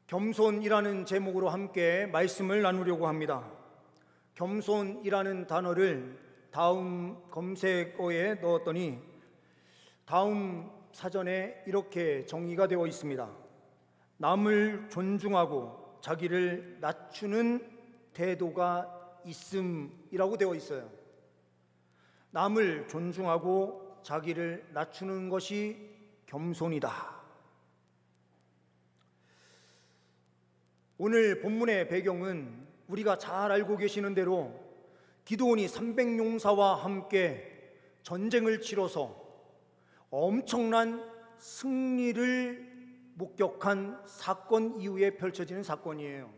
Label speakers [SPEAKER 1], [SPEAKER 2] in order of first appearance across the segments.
[SPEAKER 1] 겸손이라는 제목으로 함께 말씀을 나누려고 합니다. 겸손이라는 단어를 다음 검색어에 넣었더니 다음 사전에 이렇게 정의가 되어 있습니다. 남을 존중하고 자기를 낮추는 태도가 있음이라고 되어 있어요. 남을 존중하고 자기를 낮추는 것이 겸손이다. 오늘 본문의 배경은 우리가 잘 알고 계시는 대로 기드온이 300용사와 함께 전쟁을 치러서 엄청난 승리를 목격한 사건 이후에 펼쳐지는 사건이에요.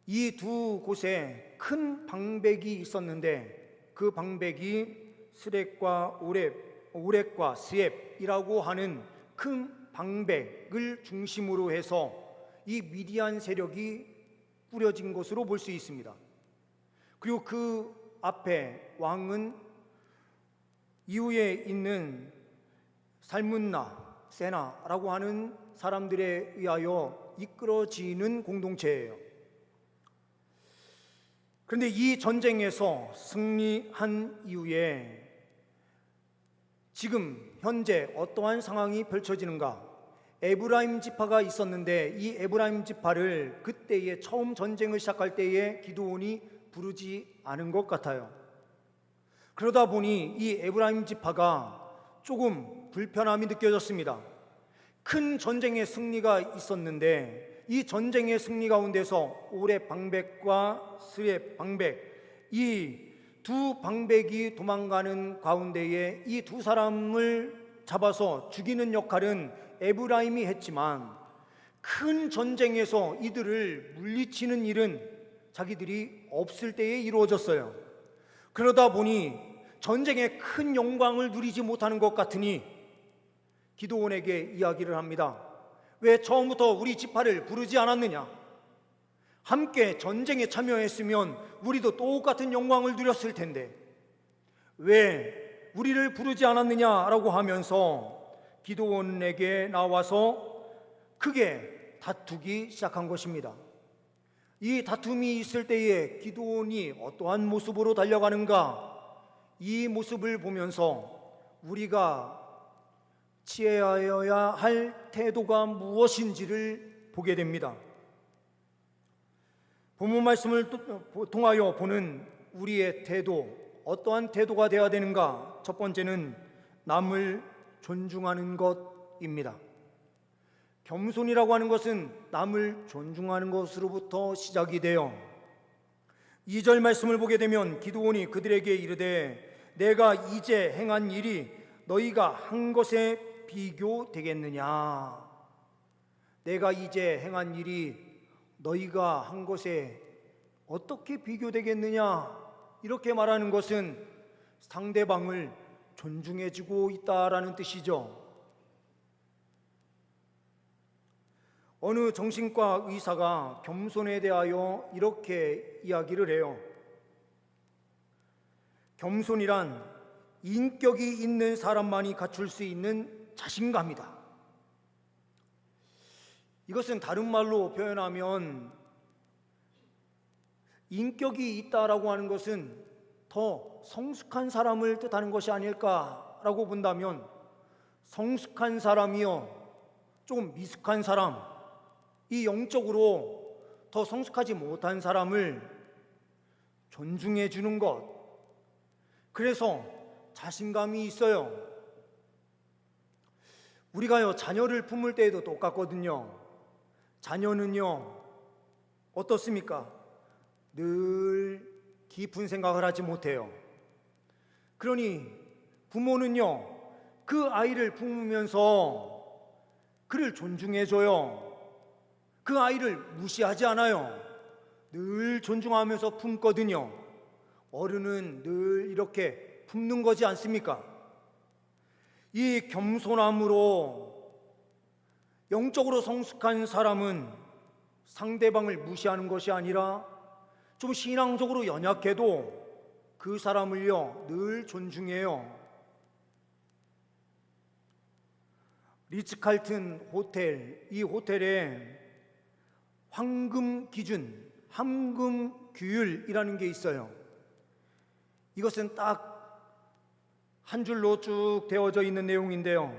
[SPEAKER 1] 이 두 곳에 큰 방백이 있었는데 그 방백이 스렉과 오렉과 스엡이라고 하는 큰 방백을 중심으로 해서 이 미디안 세력이 꾸려진 것으로 볼 수 있습니다. 그리고 그 앞에 왕은 이후에 있는 살문나, 세나라고 하는 사람들에 의하여 이끌어지는 공동체예요. 그런데 이 전쟁에서 승리한 이후에 지금 현재 어떠한 상황이 펼쳐지는가? 에브라임 지파가 있었는데 이 에브라임 지파를 그때에 처음 전쟁을 시작할 때에 기드온이 부르지 않은 것 같아요. 그러다 보니 이 에브라임 지파가 조금 불편함이 느껴졌습니다. 큰 전쟁의 승리가 있었는데 이 전쟁의 승리 가운데서 오렉 방백과 스엡 방백, 이 두 방백이 도망가는 가운데에 이 두 사람을 잡아서 죽이는 역할은 에브라임이 했지만 큰 전쟁에서 이들을 물리치는 일은 자기들이 없을 때에 이루어졌어요. 그러다 보니 전쟁의 큰 영광을 누리지 못하는 것 같으니 기드온에게 이야기를 합니다. 왜 처음부터 우리 지파를 부르지 않았느냐? 함께 전쟁에 참여했으면 우리도 똑같은 영광을 누렸을 텐데 왜 우리를 부르지 않았느냐라고 하면서 기드온에게 나와서 크게 다투기 시작한 것입니다. 이 다툼이 있을 때에 기드온이 어떠한 모습으로 달려가는가? 이 모습을 보면서 우리가 취해야 할 태도가 무엇인지를 보게 됩니다. 본문 말씀을 통하여 보는 우리의 태도, 어떠한 태도가 되어야 되는가? 첫 번째는 남을 존중하는 것입니다. 겸손이라고 하는 것은 남을 존중하는 것으로부터 시작이 돼요. 2절 말씀을 보게 되면 기드온이 그들에게 이르되 내가 이제 행한 일이 너희가 한 것에 비교되겠느냐? 내가 이제 행한 일이 너희가 한 것에 어떻게 비교되겠느냐? 이렇게 말하는 것은 상대방을 존중해주고 있다라는 뜻이죠. 어느 정신과 의사가 겸손에 대하여 이렇게 이야기를 해요. 겸손이란 인격이 있는 사람만이 갖출 수 있는 자신감이다. 이것은 다른 말로 표현하면 인격이 있다라고 하는 것은 더 성숙한 사람을 뜻하는 것이 아닐까라고 본다면 성숙한 사람이요 조금 미숙한 사람, 이 영적으로 더 성숙하지 못한 사람을 존중해 주는 것, 그래서 자신감이 있어요. 우리가요 자녀를 품을 때에도 똑같거든요. 자녀는요 어떻습니까? 늘 깊은 생각을 하지 못해요. 그러니 부모는요 그 아이를 품으면서 그를 존중해줘요. 그 아이를 무시하지 않아요. 늘 존중하면서 품거든요. 어른은 늘 이렇게 품는 거지 않습니까? 이 겸손함으로 영적으로 성숙한 사람은 상대방을 무시하는 것이 아니라 좀 신앙적으로 연약해도 그 사람을요 늘 존중해요. 리츠칼튼 호텔, 이 호텔에 황금 기준, 황금 규율이라는 게 있어요. 이것은 딱 한 줄로 쭉 되어져 있는 내용인데요.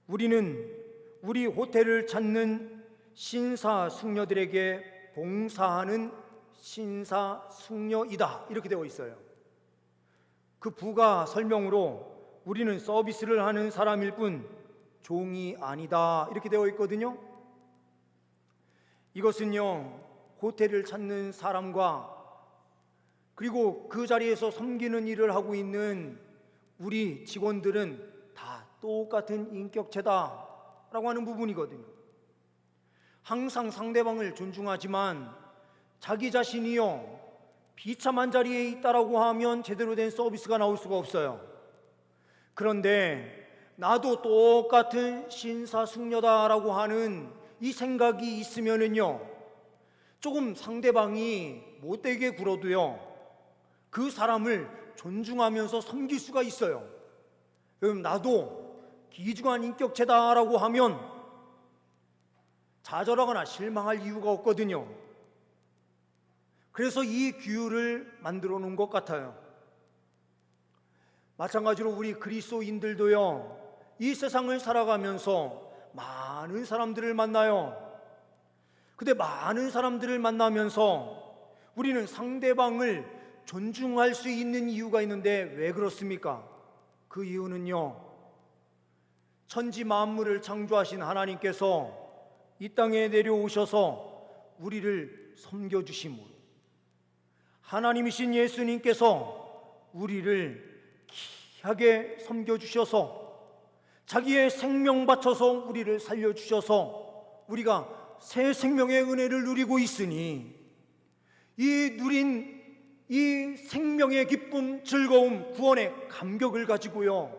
[SPEAKER 1] 우리는 우리 호텔을 찾는 신사숙녀들에게 봉사하는 신사숙녀이다, 이렇게 되어 있어요. 그 부가 설명으로 우리는 서비스를 하는 사람일 뿐 종이 아니다, 이렇게 되어 있거든요. 이것은요, 호텔을 찾는 사람과 그리고 그 자리에서 섬기는 일을 하고 있는 우리 직원들은 다 똑같은 인격체다 라고 하는 부분이거든요. 항상 상대방을 존중하지만 자기 자신이요 비참한 자리에 있다라고 하면 제대로 된 서비스가 나올 수가 없어요. 그런데 나도 똑같은 신사숙녀다라고 하는 이 생각이 있으면은요, 조금 상대방이 못되게 굴어도요, 그 사람을 존중하면서 섬길 수가 있어요. 그럼 나도 귀중한 인격체다라고 하면 좌절하거나 실망할 이유가 없거든요. 그래서 이 규율을 만들어 놓은 것 같아요. 마찬가지로 우리 그리스도인들도요, 이 세상을 살아가면서 많은 사람들을 만나요. 근데 많은 사람들을 만나면서 우리는 상대방을 존중할 수 있는 이유가 있는데 왜 그렇습니까? 그 이유는요, 천지 만물을 창조하신 하나님께서 이 땅에 내려오셔서 우리를 섬겨주심으로, 하나님이신 예수님께서 우리를 귀하게 섬겨주셔서 자기의 생명 바쳐서 우리를 살려주셔서 우리가 새 생명의 은혜를 누리고 있으니, 이 누린 이 생명의 기쁨, 즐거움, 구원의 감격을 가지고요,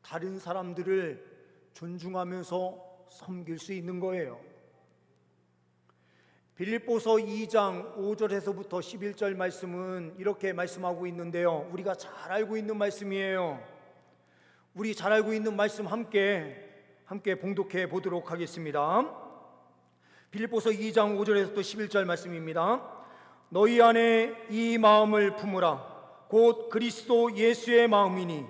[SPEAKER 1] 다른 사람들을 존중하면서 섬길 수 있는 거예요. 빌립보서 2장 5절에서부터 11절 말씀은 이렇게 말씀하고 있는데요, 우리가 잘 알고 있는 말씀이에요. 우리 잘 알고 있는 말씀 함께 봉독해 보도록 하겠습니다. 빌립보서 2장 5절에서부터 11절 말씀입니다. 너희 안에 이 마음을 품으라. 곧 그리스도 예수의 마음이니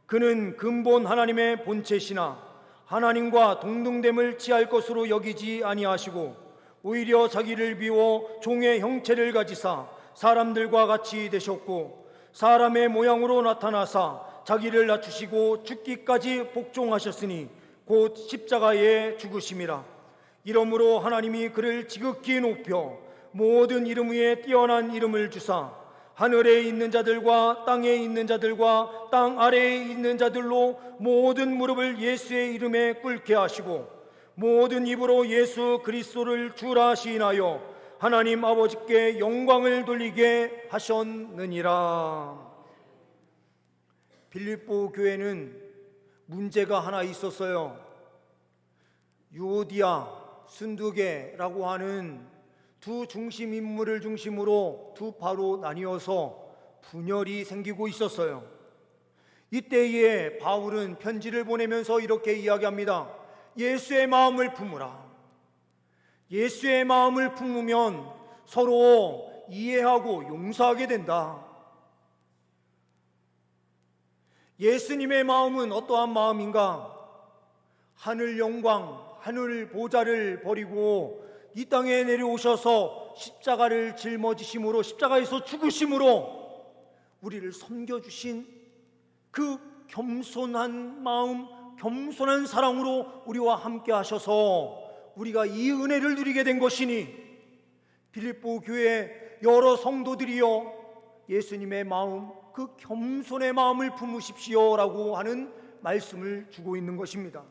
[SPEAKER 1] 그는 근본 하나님의 본체시나 하나님과 동등됨을 취할 것으로 여기지 아니하시고 오히려 자기를 비워 종의 형체를 가지사 사람들과 같이 되셨고 사람의 모양으로 나타나사 자기를 낮추시고 죽기까지 복종하셨으니 곧 십자가에 죽으심이라. 이러므로 하나님이 그를 지극히 높여 모든 이름 위에 뛰어난 이름을 주사 하늘에 있는 자들과 땅에 있는 자들과 땅 아래에 있는 자들로 모든 무릎을 예수의 이름에 꿇게 하시고 모든 입으로 예수 그리스도를 주라 시인하여 하나님 아버지께 영광을 돌리게 하셨느니라. 빌립보 교회는 문제가 하나 있었어요. 유오디아, 순두계라고 하는 두 중심 인물을 중심으로 두 파로 나뉘어서 분열이 생기고 있었어요. 이때에 바울은 편지를 보내면서 이렇게 이야기합니다. 예수의 마음을 품으라. 예수의 마음을 품으면 서로 이해하고 용서하게 된다. 예수님의 마음은 어떠한 마음인가? 하늘 영광, 하늘 보좌를 버리고 이 땅에 내려오셔서 십자가를 짊어지심으로, 십자가에서 죽으심으로 우리를 섬겨주신 그 겸손한 마음, 겸손한 사랑으로 우리와 함께 하셔서 우리가 이 은혜를 누리게 된 것이니 빌립보 교회 여러 성도들이여 예수님의 마음, 그 겸손의 마음을 품으십시오 라고 하는 말씀을 주고 있는 것입니다.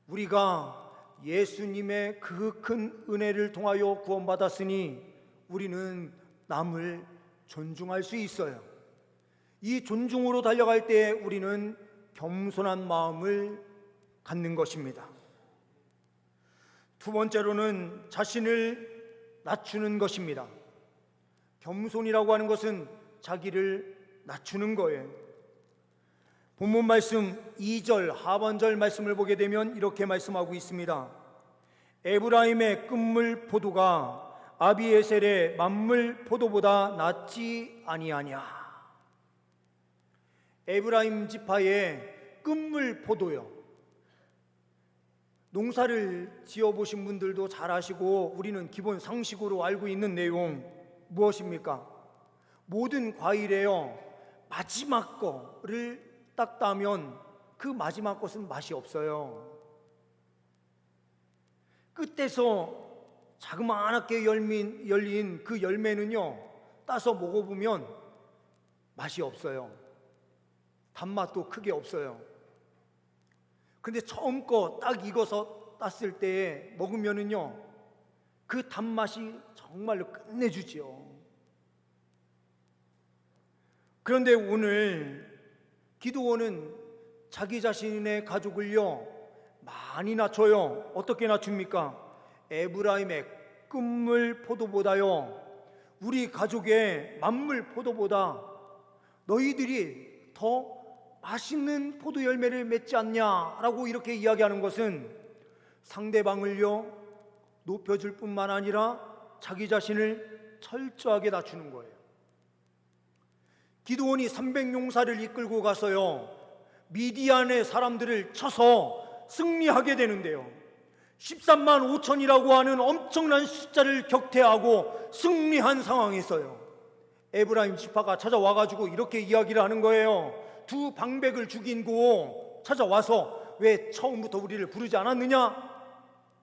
[SPEAKER 1] 우리가 예수님의 그 큰 은혜를 통하여 구원받았으니 우리는 남을 존중할 수 있어요. 이 존중으로 달려갈 때 우리는 겸손한 마음을 갖는 것입니다. 두 번째로는 자신을 낮추는 것입니다. 겸손이라고 하는 것은 자기를 낮추는 거예요. 본문 말씀 2절 하반절 말씀을 보게 되면 이렇게 말씀하고 있습니다. 에브라임의 끝물 포도가 아비에셀의 만물 포도보다 낫지 아니하냐. 에브라임 지파의 끝물 포도요. 농사를 지어보신 분들도 잘 아시고 우리는 기본 상식으로 알고 있는 내용 무엇입니까? 모든 과일에요, 마지막 거를 딱 따면 그 마지막 것은 맛이 없어요. 끝에서 자그마하게 열린 그 열매는요, 따서 먹어보면 맛이 없어요. 단맛도 크게 없어요. 근데 처음 거 딱 익어서 땄을 때 먹으면은요, 그 단맛이 정말로 끝내주지요. 그런데 오늘 기드온은 자기 자신의 가족을요 많이 낮춰요. 어떻게 낮춥니까? 에브라임의 끝물 포도보다요, 우리 가족의 만물 포도보다 너희들이 더 맛있는 포도 열매를 맺지 않냐라고 이렇게 이야기하는 것은 상대방을요 높여줄 뿐만 아니라 자기 자신을 철저하게 낮추는 거예요. 기드온이 300용사를 이끌고 가서요 미디안의 사람들을 쳐서 승리하게 되는데요, 13만 5천이라고 하는 엄청난 숫자를 격퇴하고 승리한 상황에서요 에브라임 지파가 찾아와가지고 이렇게 이야기를 하는 거예요. 두 방백을 죽이고 찾아와서 왜 처음부터 우리를 부르지 않았느냐,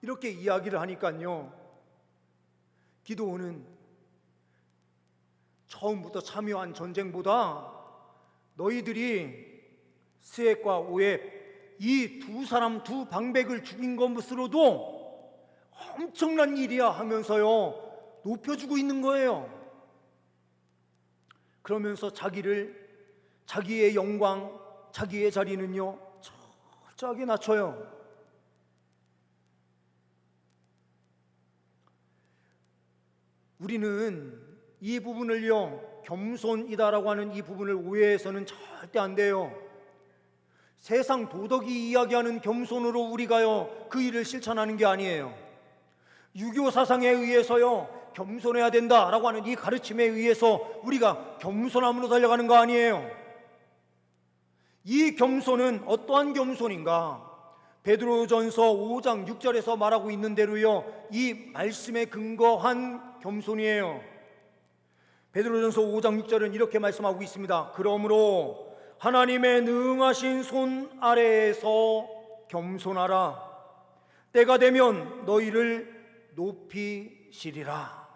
[SPEAKER 1] 이렇게 이야기를 하니까요, 기드온은 처음부터 참여한 전쟁보다 너희들이 스웻과 오엡 이 두 사람 두 방백을 죽인 것으로도 엄청난 일이야 하면서요 높여주고 있는 거예요. 그러면서 자기의 영광, 자기의 자리는요 철저하게 낮춰요. 우리는 이 부분을요 겸손이다라고 하는 이 부분을 오해해서는 절대 안 돼요. 세상 도덕이 이야기하는 겸손으로 우리가요 그 일을 실천하는 게 아니에요. 유교 사상에 의해서요 겸손해야 된다라고 하는 이 가르침에 의해서 우리가 겸손함으로 달려가는 거 아니에요. 이 겸손은 어떠한 겸손인가? 베드로전서 5장 6절에서 말하고 있는 대로요 이 말씀에 근거한 겸손이에요. 베드로전서 5장 6절은 이렇게 말씀하고 있습니다. 그러므로 하나님의 능하신 손 아래에서 겸손하라. 때가 되면 너희를 높이시리라.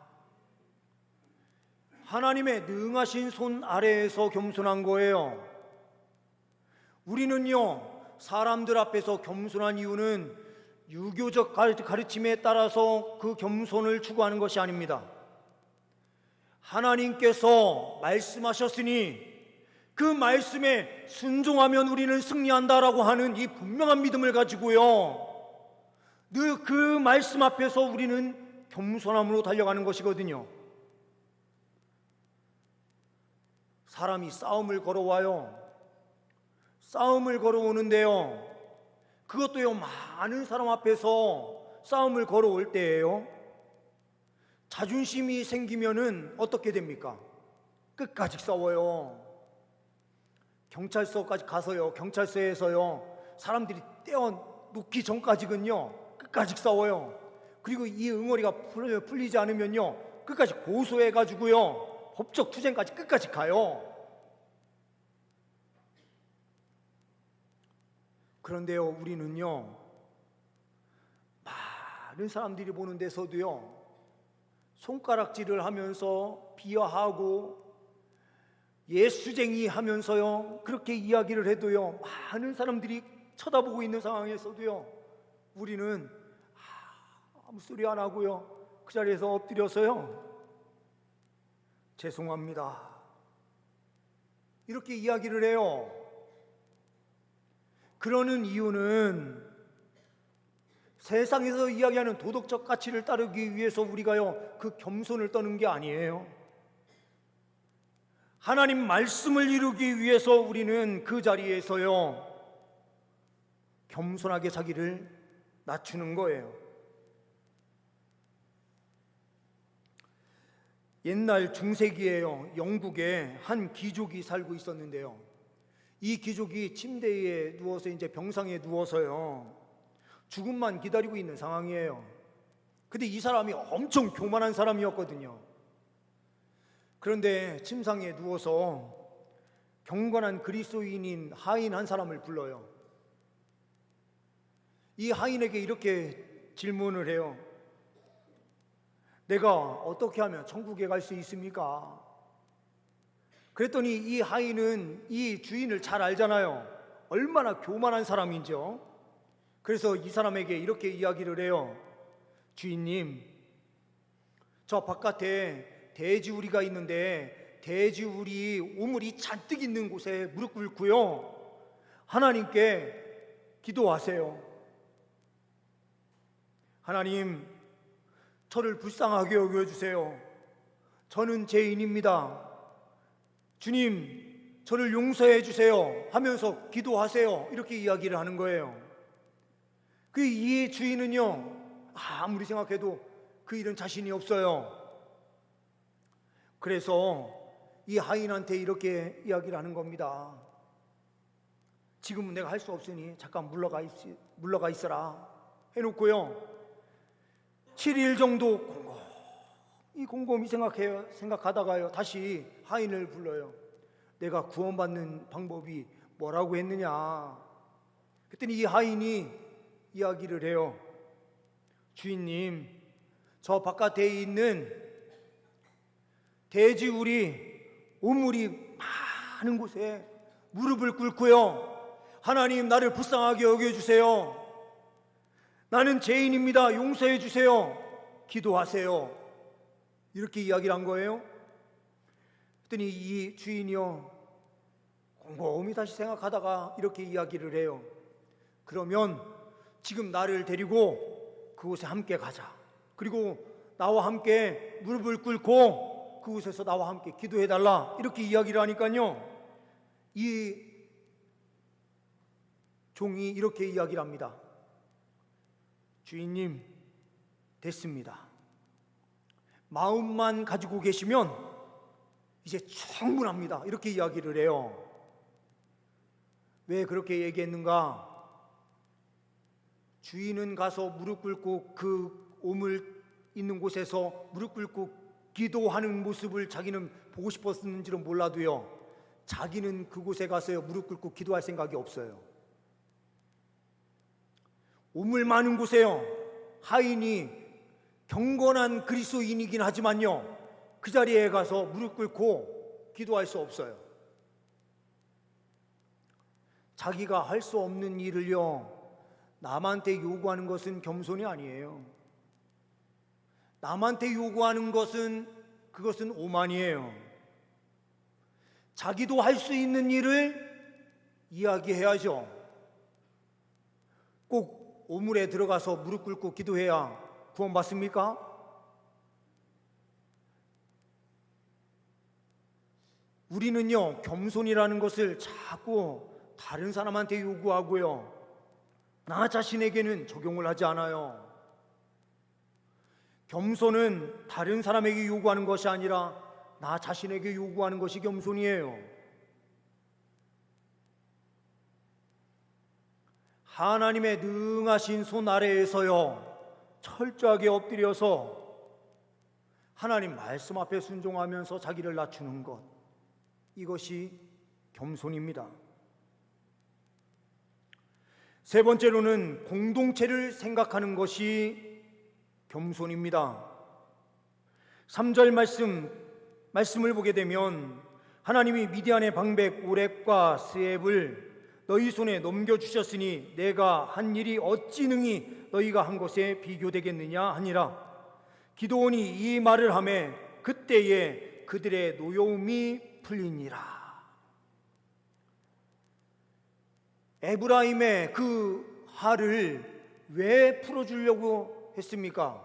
[SPEAKER 1] 하나님의 능하신 손 아래에서 겸손한 거예요. 우리는요 사람들 앞에서 겸손한 이유는 유교적 가르침에 따라서 그 겸손을 추구하는 것이 아닙니다. 하나님께서 말씀하셨으니 그 말씀에 순종하면 우리는 승리한다라고 하는 이 분명한 믿음을 가지고요 늘 그 말씀 앞에서 우리는 겸손함으로 달려가는 것이거든요. 사람이 싸움을 걸어와요. 싸움을 걸어오는데요 그것도요 많은 사람 앞에서 싸움을 걸어올 때예요 자존심이 생기면은 어떻게 됩니까? 끝까지 싸워요. 경찰서까지 가서요 경찰서에서요 사람들이 떼어놓기 전까지는요 끝까지 싸워요. 그리고 이 응어리가 풀리지 않으면요 끝까지 고소해가지고요 법적 투쟁까지 끝까지 가요. 그런데요 우리는요 많은 사람들이 보는 데서도요 손가락질을 하면서 비하하고 예수쟁이 하면서요 그렇게 이야기를 해도요 많은 사람들이 쳐다보고 있는 상황에서도요 우리는 아무 소리 안 하고요 그 자리에서 엎드려서요 죄송합니다 이렇게 이야기를 해요. 그러는 이유는 세상에서 이야기하는 도덕적 가치를 따르기 위해서 우리가요 그 겸손을 떠는 게 아니에요. 하나님 말씀을 이루기 위해서 우리는 그 자리에서요 겸손하게 자기를 낮추는 거예요. 옛날 중세기에요 영국에 한 귀족이 살고 있었는데요, 이 귀족이 침대에 누워서 이제 병상에 누워서요 죽음만 기다리고 있는 상황이에요. 근데 이 사람이 엄청 교만한 사람이었거든요. 그런데 침상에 누워서 경건한 그리스도인인 하인 한 사람을 불러요. 이 하인에게 이렇게 질문을 해요. 내가 어떻게 하면 천국에 갈 수 있습니까? 그랬더니 이 하인은 이 주인을 잘 알잖아요. 얼마나 교만한 사람인지요. 그래서 이 사람에게 이렇게 이야기를 해요. 주인님, 저 바깥에 돼지우리가 있는데 돼지우리 오물이 잔뜩 있는 곳에 무릎 꿇고요 하나님께 기도하세요. 하나님, 저를 불쌍하게 여겨주세요. 저는 죄인입니다. 주님, 저를 용서해 주세요 하면서 기도하세요. 이렇게 이야기를 하는 거예요. 이 주인은요 아무리 생각해도 그 일은 자신이 없어요. 그래서 이 하인한테 이렇게 이야기를 하는 겁니다. 지금은 내가 할 수 없으니 잠깐 물러가 있어라 해놓고요 7일 정도 곰곰이 생각하다가요 다시 하인을 불러요. 내가 구원받는 방법이 뭐라고 했느냐. 그랬더니 이 하인이 이야기를 해요. 주인님, 저 바깥에 있는 돼지우리 오물이 많은 곳에 무릎을 꿇고요 하나님, 나를 불쌍하게 여겨주세요. 나는 죄인입니다. 용서해 주세요. 기도하세요. 이렇게 이야기를 한 거예요. 그랬더니 이 주인이요 곰곰이 다시 생각하다가 이렇게 이야기를 해요. 그러면 지금 나를 데리고 그곳에 함께 가자. 그리고 나와 함께 무릎을 꿇고 그곳에서 나와 함께 기도해달라. 이렇게 이야기를 하니까요 이 종이 이렇게 이야기를 합니다. 주인님, 됐습니다. 마음만 가지고 계시면 이제 충분합니다. 이렇게 이야기를 해요. 왜 그렇게 얘기했는가? 주인은 가서 무릎 꿇고 그 오물 있는 곳에서 무릎 꿇고 기도하는 모습을 자기는 보고 싶었는지는 몰라도요 자기는 그곳에 가서요 무릎 꿇고 기도할 생각이 없어요. 오물 많은 곳에요 하인이 경건한 그리스도인이긴 하지만요 그 자리에 가서 무릎 꿇고 기도할 수 없어요. 자기가 할 수 없는 일을요 남한테 요구하는 것은 겸손이 아니에요. 남한테 요구하는 것은 그것은 오만이에요. 자기도 할 수 있는 일을 이야기해야죠. 꼭 오물에 들어가서 무릎 꿇고 기도해야 구원받습니까? 우리는요 겸손이라는 것을 자꾸 다른 사람한테 요구하고요 나 자신에게는 적용을 하지 않아요. 겸손은 다른 사람에게 요구하는 것이 아니라 나 자신에게 요구하는 것이 겸손이에요. 하나님의 능하신 손 아래에서요 철저하게 엎드려서 하나님 말씀 앞에 순종하면서 자기를 낮추는 것, 이것이 겸손입니다. 세 번째로는 공동체를 생각하는 것이 겸손입니다. 3절 말씀을 보게 되면 하나님이 미디안의 방백 오렙과 스앱을 너희 손에 넘겨주셨으니 내가 한 일이 어찌 능히 너희가 한 것에 비교되겠느냐 하니라. 기드온이 이 말을 하매 그때에 그들의 노여움이 풀리니라. 에브라임의 그 화를 왜 풀어주려고 했습니까?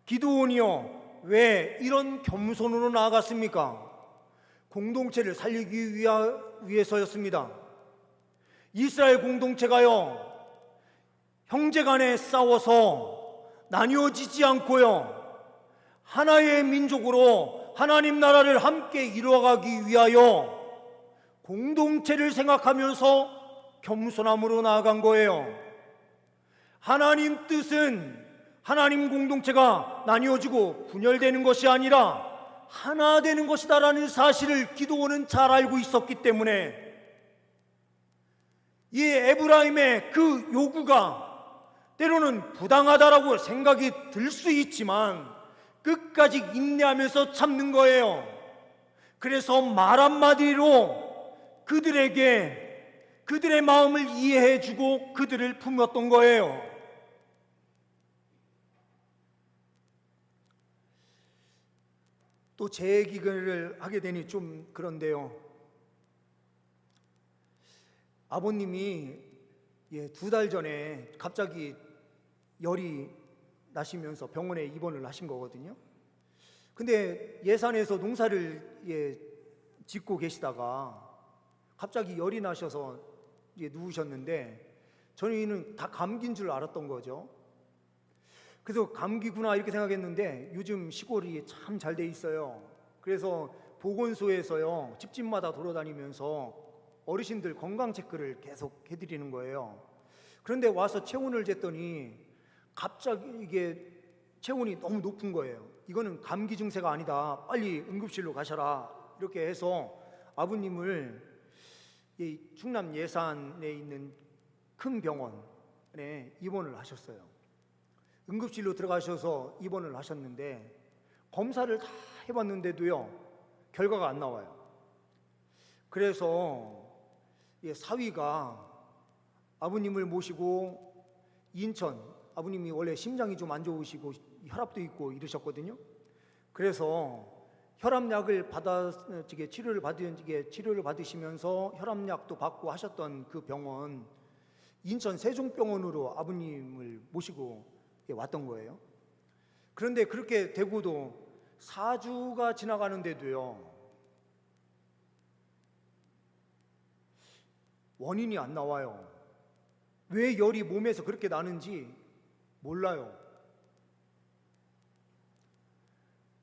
[SPEAKER 1] 기드온이요 왜 이런 겸손으로 나아갔습니까? 공동체를 살리기 위해서였습니다. 이스라엘 공동체가요, 형제간에 싸워서 나뉘어지지 않고요, 하나의 민족으로 하나님 나라를 함께 이루어가기 위하여 공동체를 생각하면서 겸손함으로 나아간 거예요. 하나님 뜻은 하나님 공동체가 나뉘어지고 분열되는 것이 아니라 하나 되는 것이다라는 사실을 기도원은 잘 알고 있었기 때문에 이 에브라임의 그 요구가 때로는 부당하다라고 생각이 들 수 있지만 끝까지 인내하면서 참는 거예요. 그래서 말 한마디로 그들의 마음을 이해해주고 그들을 품었던 거예요. 또 제 얘기를 하게 되니 좀 그런데요, 아버님이 2달 전에 갑자기 열이 나시면서 병원에 입원을 하신 거거든요. 근데 예산에서 농사를 짓고 계시다가 갑자기 열이 나셔서 누우셨는데 저희는 다 감기인 줄 알았던 거죠. 그래서 감기구나 이렇게 생각했는데 요즘 시골이 참 잘 돼 있어요. 그래서 보건소에서요, 집집마다 돌아다니면서 어르신들 건강 체크를 계속 해드리는 거예요. 그런데 와서 체온을 쟀더니 갑자기 이게 체온이 너무 높은 거예요. 이거는 감기 증세가 아니다, 빨리 응급실로 가셔라, 이렇게 해서 아버님을 이 충남 예산에 있는 큰 병원에 입원을 하셨어요. 응급실로 들어가셔서 입원을 하셨는데 검사를 다 해봤는데도요, 결과가 안 나와요. 그래서 사위가 아버님을 모시고 인천, 아버님이 원래 심장이 좀 안 좋으시고 혈압도 있고 이러셨거든요. 그래서 혈압약을 치료를 받으시면서 혈압약도 받고 하셨던 그 병원, 인천 세종병원으로 아버님을 모시고 왔던 거예요. 그런데 그렇게 되고도 4주가 지나가는데도요, 원인이 안 나와요. 왜 열이 몸에서 그렇게 나는지 몰라요.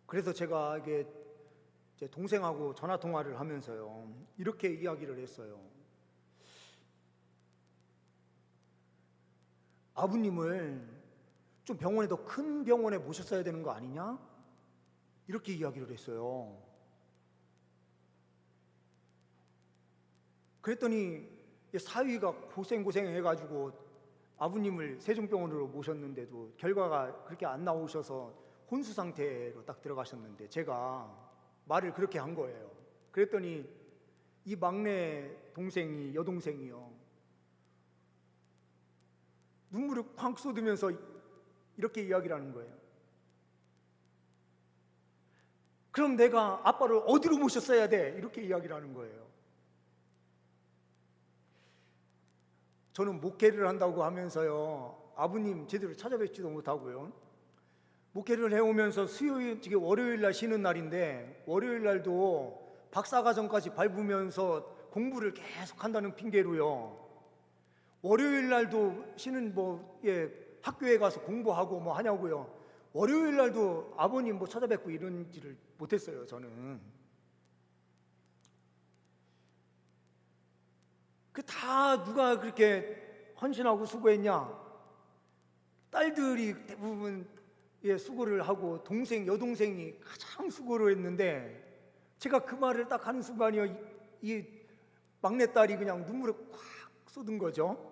[SPEAKER 1] 그래서 제가 이게 제 동생하고 전화 통화를 하면서요, 이렇게 이야기를 했어요. 아버님을 좀 병원에, 더 큰 병원에 모셨어야 되는 거 아니냐? 이렇게 이야기를 했어요. 그랬더니 사위가 고생해가지고 아버님을 세종병원으로 모셨는데도 결과가 그렇게 안 나오셔서 혼수 상태로 딱 들어가셨는데 제가 말을 그렇게 한 거예요. 그랬더니 이 막내 동생이, 여동생이요, 눈물을 쾅 쏟으면서 이렇게 이야기를 하는 거예요. 그럼 내가 아빠를 어디로 모셨어야 돼? 이렇게 이야기를 하는 거예요. 저는 목회를 한다고 하면서요, 아버님 제대로 찾아뵙지도 못하고요, 목회를 해오면서 수요일, 월요일 날 쉬는 날인데 월요일 날도 박사과정까지 밟으면서 공부를 계속 한다는 핑계로요, 월요일 날도 쉬는 학교에 가서 공부하고 하냐고요. 월요일 날도 아버님 찾아뵙고 이런지를 못했어요. 저는 그 다 누가 그렇게 헌신하고 수고했냐? 딸들이 대부분 수고를 하고 여동생이 가장 수고를 했는데, 제가 그 말을 딱 하는 순간이요, 이 막내딸이 그냥 눈물을 콱 쏟은 거죠.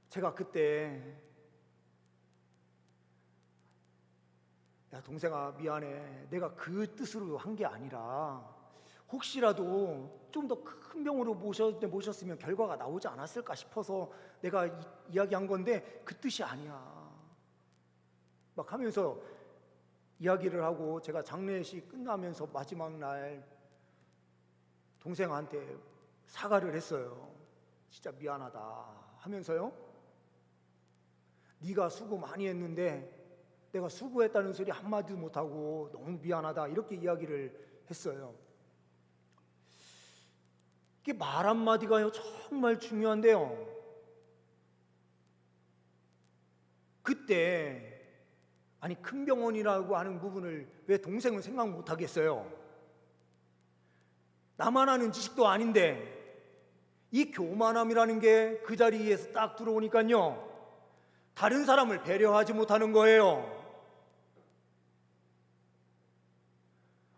[SPEAKER 1] 제가 그때, 야 동생아 미안해, 내가 그 뜻으로 한 게 아니라 혹시라도 좀 더 큰 병으로 모셨으면 결과가 나오지 않았을까 싶어서 내가 이야기한 건데 그 뜻이 아니야 막 하면서 이야기를 하고, 제가 장례식 끝나면서 마지막 날 동생한테 사과를 했어요. 진짜 미안하다 하면서요, 네가 수고 많이 했는데 내가 수고했다는 소리 한마디도 못하고 너무 미안하다, 이렇게 이야기를 했어요. 이게 말 한마디가요 정말 중요한데요. 그때 아니 큰 병원이라고 하는 부분을 왜 동생은 생각 못 하겠어요? 나만 아는 지식도 아닌데 이 교만함이라는 게 그 자리에서 딱 들어오니까요 다른 사람을 배려하지 못하는 거예요.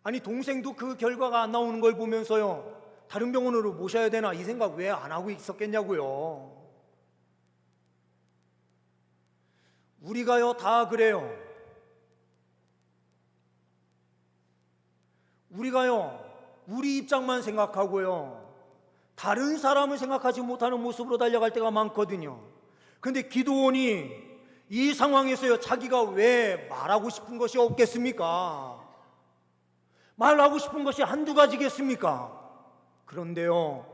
[SPEAKER 1] 아니 동생도 그 결과가 안 나오는 걸 보면서요 다른 병원으로 모셔야 되나 이 생각 왜 안 하고 있었겠냐고요. 우리가요 다 그래요. 우리가요 우리 입장만 생각하고요 다른 사람을 생각하지 못하는 모습으로 달려갈 때가 많거든요. 근데 기드온이 이 상황에서요 자기가 왜 말하고 싶은 것이 없겠습니까? 말하고 싶은 것이 한두 가지겠습니까? 그런데요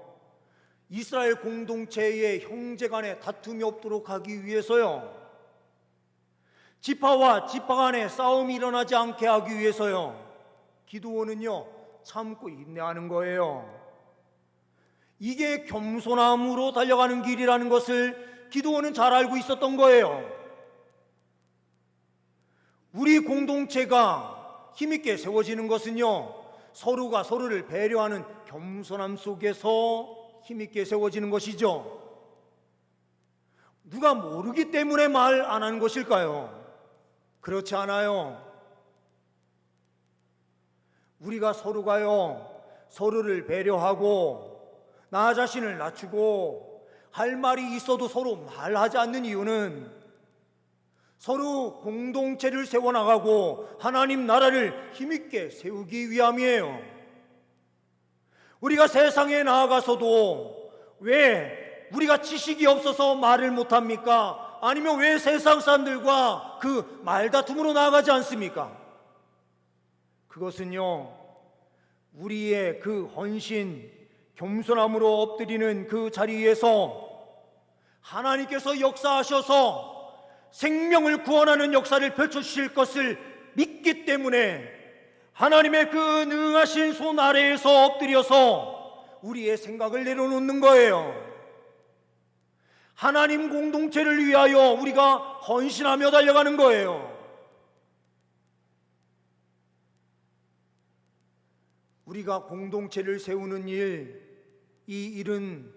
[SPEAKER 1] 이스라엘 공동체의 형제간에 다툼이 없도록 하기 위해서요 지파와 지파 간에 싸움이 일어나지 않게 하기 위해서요 기드온은요 참고 인내하는 거예요. 이게 겸손함으로 달려가는 길이라는 것을 기드온은 잘 알고 있었던 거예요. 우리 공동체가 힘있게 세워지는 것은요 서로가 서로를 배려하는 겸손함 속에서 힘있게 세워지는 것이죠. 누가 모르기 때문에 말 안 하는 것일까요? 그렇지 않아요. 우리가 서로가요 서로를 배려하고 나 자신을 낮추고 할 말이 있어도 서로 말하지 않는 이유는 서로 공동체를 세워나가고 하나님 나라를 힘있게 세우기 위함이에요. 우리가 세상에 나아가서도 왜 우리가 지식이 없어서 말을 못합니까? 아니면 왜 세상 사람들과 그 말다툼으로 나아가지 않습니까? 그것은요 우리의 그 헌신 겸손함으로 엎드리는 그 자리에서 하나님께서 역사하셔서 생명을 구원하는 역사를 펼쳐주실 것을 믿기 때문에 하나님의 그 능하신 손 아래에서 엎드려서 우리의 생각을 내려놓는 거예요. 하나님 공동체를 위하여 우리가 헌신하며 달려가는 거예요. 우리가 공동체를 세우는 일, 이 일은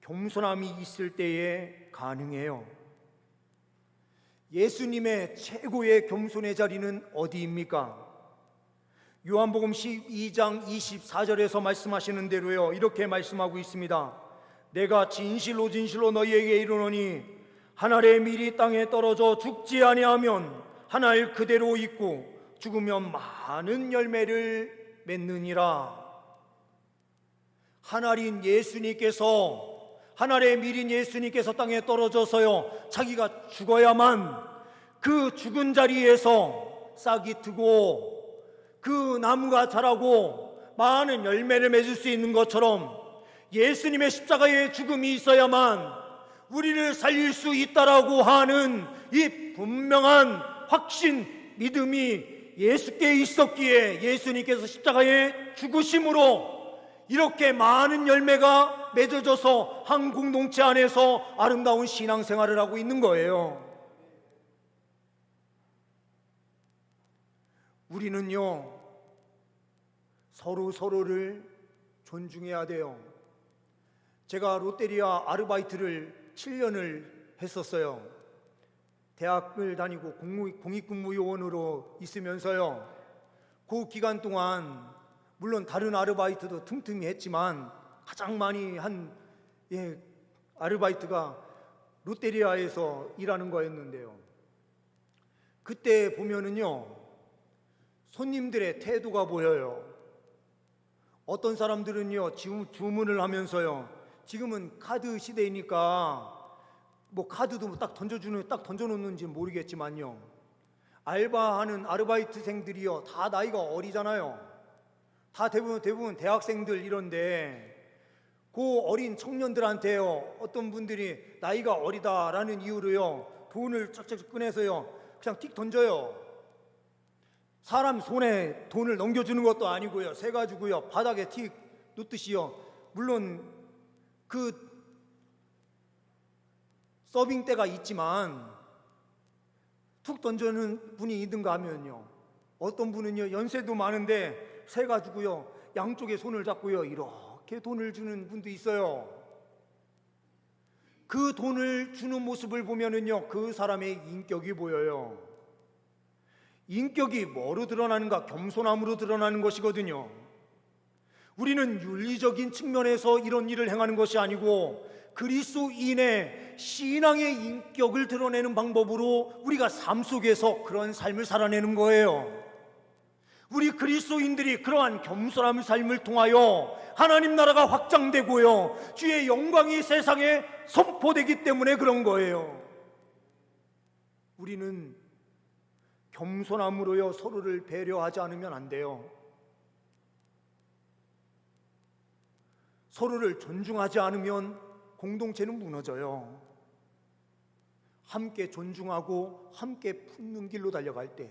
[SPEAKER 1] 겸손함이 있을 때에 가능해요. 예수님의 최고의 겸손의 자리는 어디입니까? 요한복음 12장 24절에서 말씀하시는 대로요 이렇게 말씀하고 있습니다. 내가 진실로 진실로 너희에게 이르노니 한 알의 밀이 땅에 떨어져 죽지 아니하면 한 알 그대로 있고 죽으면 많은 열매를 맺느니라. 한 알인 예수님께서 한 알의 밀인 예수님께서 땅에 떨어져서요 자기가 죽어야만 그 죽은 자리에서 싹이 트고 그 나무가 자라고 많은 열매를 맺을 수 있는 것처럼 예수님의 십자가의 죽음이 있어야만 우리를 살릴 수 있다라고 하는 이 분명한 확신, 믿음이 예수께 있었기에 예수님께서 십자가의 죽으심으로 이렇게 많은 열매가 맺어져서 한 공동체 안에서 아름다운 신앙생활을 하고 있는 거예요. 우리는요 서로를 존중해야 돼요. 제가 롯데리아 아르바이트를 7년을 했었어요. 대학을 다니고 공익근무요원으로 있으면서요 그 기간 동안 물론 다른 아르바이트도 틈틈이 했지만 가장 많이 한 아르바이트가 롯데리아에서 일하는 거였는데요. 그때 보면은요 손님들의 태도가 보여요. 어떤 사람들은요 주문을 하면서요 지금은 카드 시대이니까 뭐 카드도 딱 던져놓는지 모르겠지만요 알바하는 아르바이트생들이요 다 나이가 어리잖아요. 다 대부분 대학생들 이런데 그 어린 청년들한테요 어떤 분들이 나이가 어리다라는 이유로요 돈을 쫙쫙 꺼내서요 그냥 틱 던져요. 사람 손에 돈을 넘겨주는 것도 아니고요. 세 가지고요. 바닥에 틱 놓듯이요. 물론 그 서빙 때가 있지만 툭 던져는 분이 있는가 하면요. 어떤 분은요. 연세도 많은데 세 가지고요. 양쪽에 손을 잡고요. 이렇게 돈을 주는 분도 있어요. 그 돈을 주는 모습을 보면은요. 그 사람의 인격이 보여요. 인격이 뭐로 드러나는가? 겸손함으로 드러나는 것이거든요. 우리는 윤리적인 측면에서 이런 일을 행하는 것이 아니고 그리스도인의 신앙의 인격을 드러내는 방법으로 우리가 삶 속에서 그런 삶을 살아내는 거예요. 우리 그리스도인들이 그러한 겸손함의 삶을 통하여 하나님 나라가 확장되고요, 주의 영광이 세상에 선포되기 때문에 그런 거예요. 우리는 겸손함으로요 서로를 배려하지 않으면 안 돼요. 서로를 존중하지 않으면 공동체는 무너져요. 함께 존중하고 함께 품는 길로 달려갈 때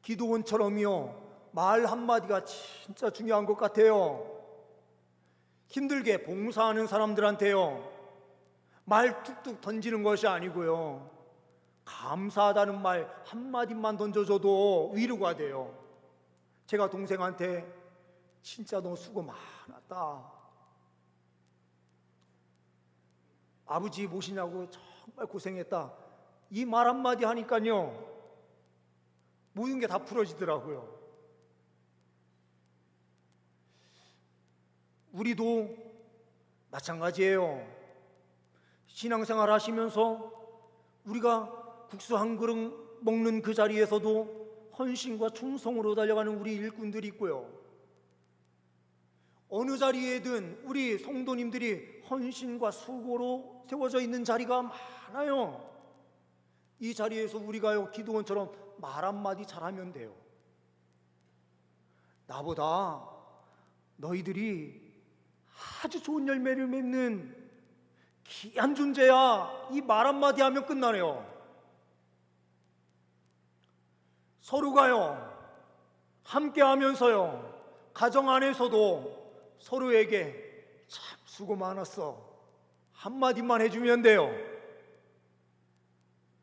[SPEAKER 1] 기도원처럼요 말 한마디가 진짜 중요한 것 같아요. 힘들게 봉사하는 사람들한테요 말 툭툭 던지는 것이 아니고요, 감사하다는 말 한마디만 던져줘도 위로가 돼요. 제가 동생한테 진짜 너 수고 많았다, 아버지 모시냐고 정말 고생했다, 이 말 한마디 하니까요 모든 게 다 풀어지더라고요. 우리도 마찬가지예요. 신앙생활 하시면서 우리가 국수 한 그릇 먹는 그 자리에서도 헌신과 충성으로 달려가는 우리 일꾼들이 있고요, 어느 자리에든 우리 성도님들이 헌신과 수고로 세워져 있는 자리가 많아요. 이 자리에서 우리가요 기도원처럼 말 한마디 잘하면 돼요. 나보다 너희들이 아주 좋은 열매를 맺는 귀한 존재야, 이 말 한마디 하면 끝나네요. 서로가요 함께 하면서요 가정 안에서도 서로에게 참 수고 많았어 한마디만 해주면 돼요.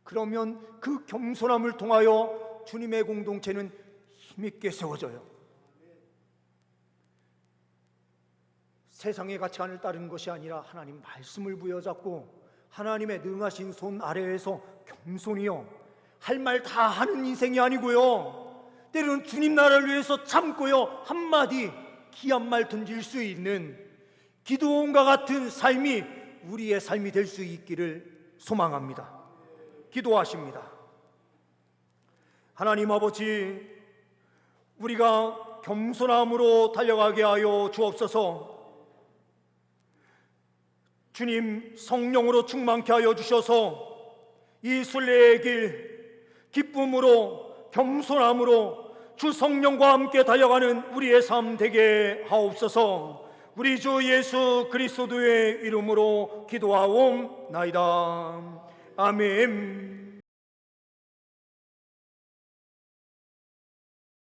[SPEAKER 1] 그러면 그 겸손함을 통하여 주님의 공동체는 힘있게 세워져요. 세상의 가치관을 따르는 것이 아니라 하나님 말씀을 부여잡고 하나님의 능하신 손 아래에서 겸손히요 할 말 다 하는 인생이 아니고요, 때로는 주님 나라를 위해서 참고요 한마디 귀한 말 던질 수 있는 기도원과 같은 삶이 우리의 삶이 될 수 있기를 소망합니다. 기도하십니다. 하나님 아버지, 우리가 겸손함으로 달려가게 하여 주옵소서. 주님 성령으로 충만케 하여 주셔서 이 순례의 길 기쁨으로 겸손함으로 주 성령과 함께 달려가는 우리의 삶 되게 하옵소서. 우리 주 예수 그리스도의 이름으로 기도하옵나이다. 아멘.